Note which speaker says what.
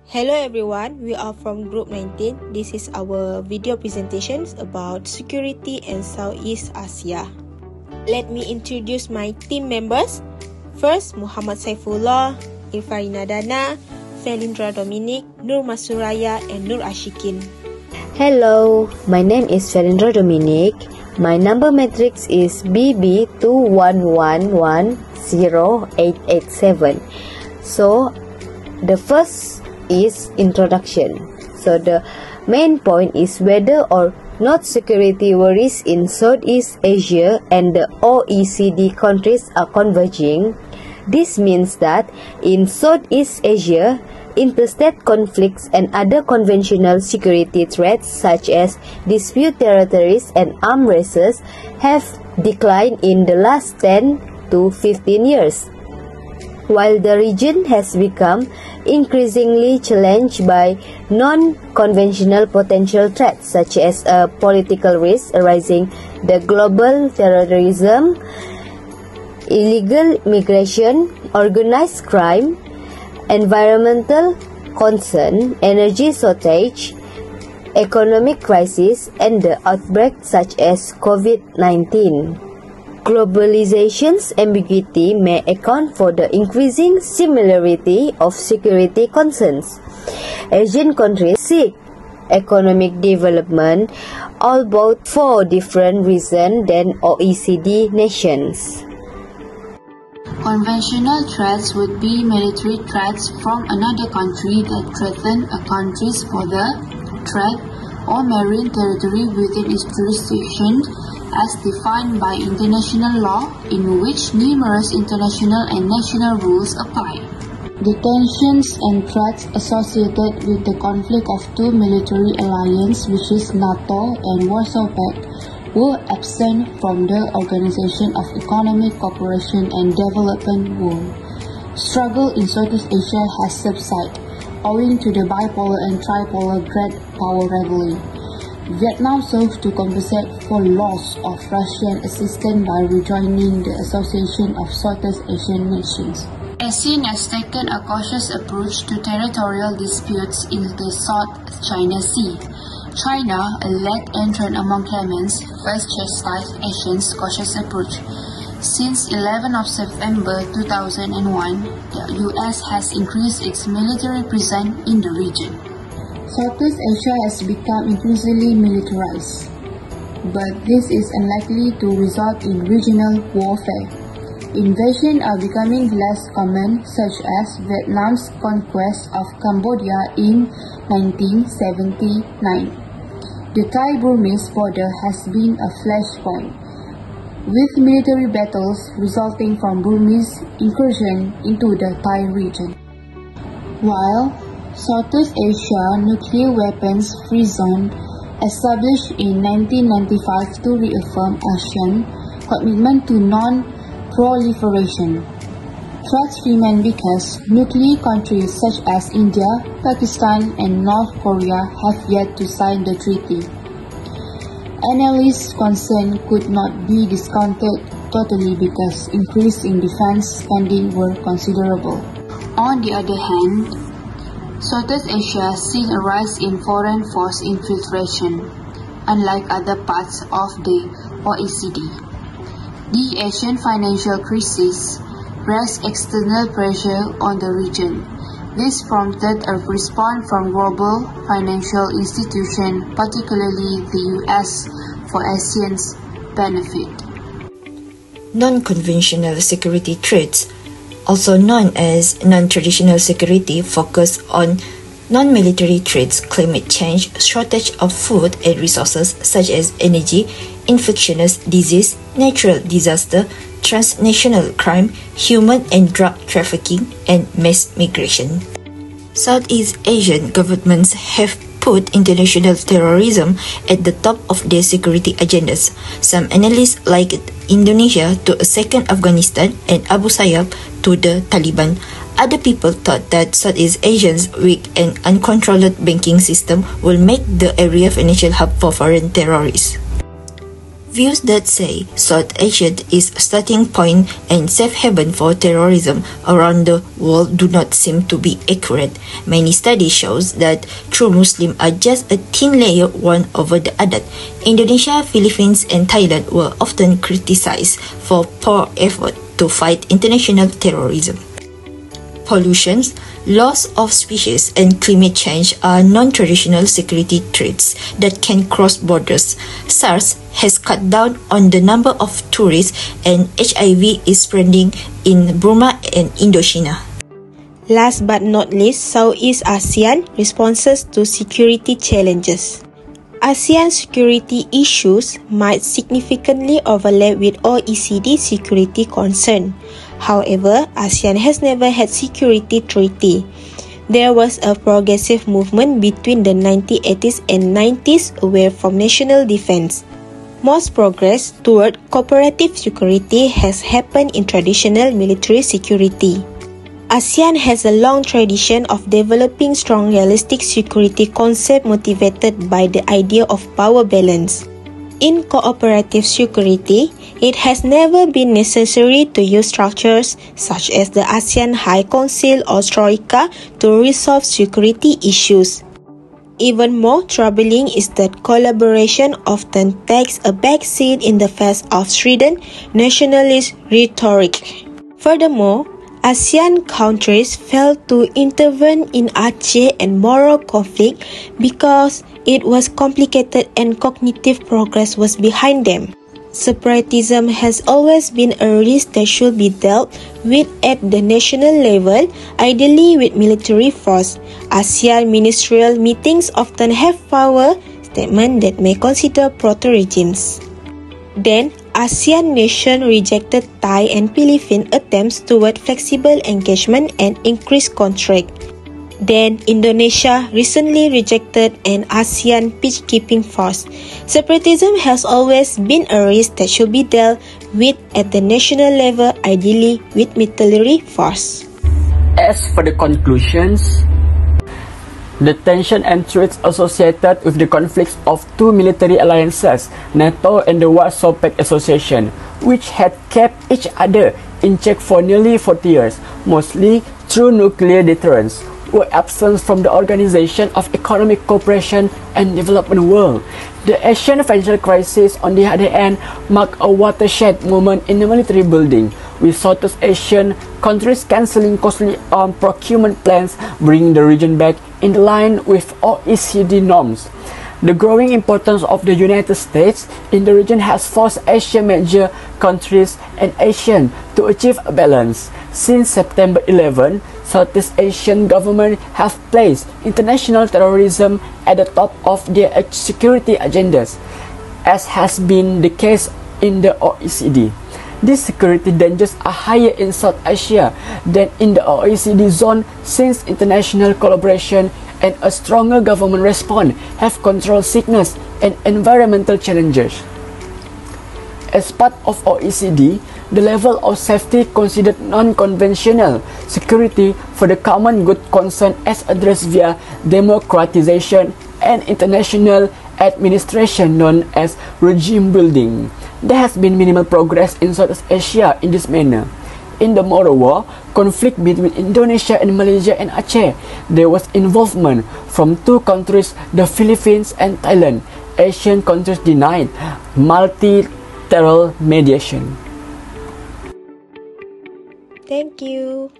Speaker 1: Hello everyone, we are from Group 19. This is our video presentations about security in Southeast Asia. Let me introduce my team members. First, Muhammad Saifullah, Irfarina, FELYNDRA Dominic, MASSURAYA, and ASYIKIN.
Speaker 2: Hello, my name is FELYNDRA Dominic. My number matrix is BB211108887. So, the first is introduction. So the main point is whether or not security worries in Southeast Asia and the OECD countries are converging. This means that in Southeast Asia, interstate conflicts and other conventional security threats such as dispute territories and armed races have declined in the last 10 to 15 years. While the region has become increasingly challenged by non-conventional potential threats such as political risk arising, the global terrorism, illegal migration, organized crime, environmental concern, energy shortage, economic crisis, and the outbreak such as COVID-19. Globalization's ambiguity may account for the increasing similarity of security concerns. Asian countries seek economic development, albeit for different reasons than OECD nations.
Speaker 3: Conventional threats would be military threats from another country that threaten a country's border, threat, or marine territory within its jurisdiction as defined by international law, in which numerous international and national rules apply. The tensions and threats associated with the conflict of two military alliances, which is NATO and Warsaw Pact, were absent from the Organization of Economic Cooperation and Development (WEO). Struggle in Southeast Asia has subsided, owing to the bipolar and tripolar great power rivalry. Vietnam sought to compensate for loss of Russian assistance by rejoining the Association of Southeast Asian Nations. ASEAN has taken a cautious approach to territorial disputes in the South China Sea. China, a late entrant among claimants, first chastised ASEAN's cautious approach. Since 11 of September 2001, the US has increased its military presence in the region. Southeast Asia has become increasingly militarized, but this is unlikely to result in regional warfare. Invasions are becoming less common, such as Vietnam's conquest of Cambodia in 1979. The Thai-Burmese border has been a flashpoint, with military battles resulting from Burmese incursion into the Thai region. While Southeast Asia Nuclear Weapons Free Zone, established in 1995 to reaffirm ASEAN commitment to non-proliferation. Threats remain because nuclear countries such as India, Pakistan, and North Korea have yet to sign the treaty. Analysts' concern could not be discounted totally because increase in defense spending were considerable. On the other hand, Southeast Asia sees a rise in foreign force infiltration, unlike other parts of the OECD. The Asian financial crisis raised external pressure on the region. This prompted a response from global financial institutions, particularly the US, for ASEAN's benefit.
Speaker 4: Non-conventional security threats, also known as non-traditional security, focus on non-military threats, climate change, shortage of food and resources such as energy, infectious disease, natural disaster, transnational crime, human and drug trafficking, and mass migration. Southeast Asian governments have put international terrorism at the top of their security agendas. Some analysts liken Indonesia to a second Afghanistan and Abu Sayyaf to the Taliban. Other people thought that Southeast Asia's weak and uncontrolled banking system will make the area financial hub for foreign terrorists. Views that say South Asia is a starting point and safe haven for terrorism around the world do not seem to be accurate. Many studies show that true Muslims are just a thin layer one over the other. Indonesia, Philippines and Thailand were often criticized for poor effort to fight international terrorism. Pollution, loss of species and climate change are non-traditional security threats that can cross borders. SARS has cut down on the number of tourists and HIV is spreading in Burma and Indochina.
Speaker 1: Last but not least, Southeast ASEAN responses to security challenges. ASEAN security issues might significantly overlap with OECD security concern. However, ASEAN has never had security treaty. There was a progressive movement between the 1980s and 90s away from national defense. Most progress toward cooperative security has happened in traditional military security. ASEAN has a long tradition of developing strong realistic security concept motivated by the idea of power balance. In cooperative security, it has never been necessary to use structures such as the ASEAN High Council or Troika to resolve security issues. Even more troubling is that collaboration often takes a backseat in the face of strident nationalist rhetoric. Furthermore, ASEAN countries failed to intervene in Aceh and Moro conflict because it was complicated and cognitive progress was behind them. Separatism has always been a risk that should be dealt with at the national level, ideally with military force. ASEAN ministerial meetings often have power statements that may consider proto-regimes. Then, ASEAN nations rejected Thai and Philippine attempts toward flexible engagement and increased contract. Then, Indonesia recently rejected an ASEAN peacekeeping force. Separatism has always been a risk that should be dealt with at the national level, ideally with military force.
Speaker 5: As for the conclusions, the tension and threats associated with the conflicts of two military alliances, NATO and the Warsaw Pact Association, which had kept each other in check for nearly 40 years, mostly through nuclear deterrence, were absent from the Organization of Economic Cooperation and Development World. The Asian financial crisis, on the other hand, marked a watershed moment in the military building, with Southeast Asian countries cancelling costly armed procurement plans, bringing the region back in line with OECD norms. The growing importance of the United States in the region has forced Asian major countries and ASEAN to achieve a balance. Since September 11, Southeast Asian governments have placed international terrorism at the top of their security agendas, as has been the case in the OECD. These security dangers are higher in South Asia than in the OECD zone, since international collaboration and a stronger government response have controlled sickness and environmental challenges. As part of OECD, the level of safety considered non-conventional security for the common good concern as addressed via democratization and international administration known as regime building. There has been minimal progress in Southeast Asia in this manner. In the Moro War conflict between Indonesia and Malaysia and Aceh, there was involvement from two countries, the Philippines and Thailand. Asian countries denied multilateral mediation.
Speaker 1: Thank you.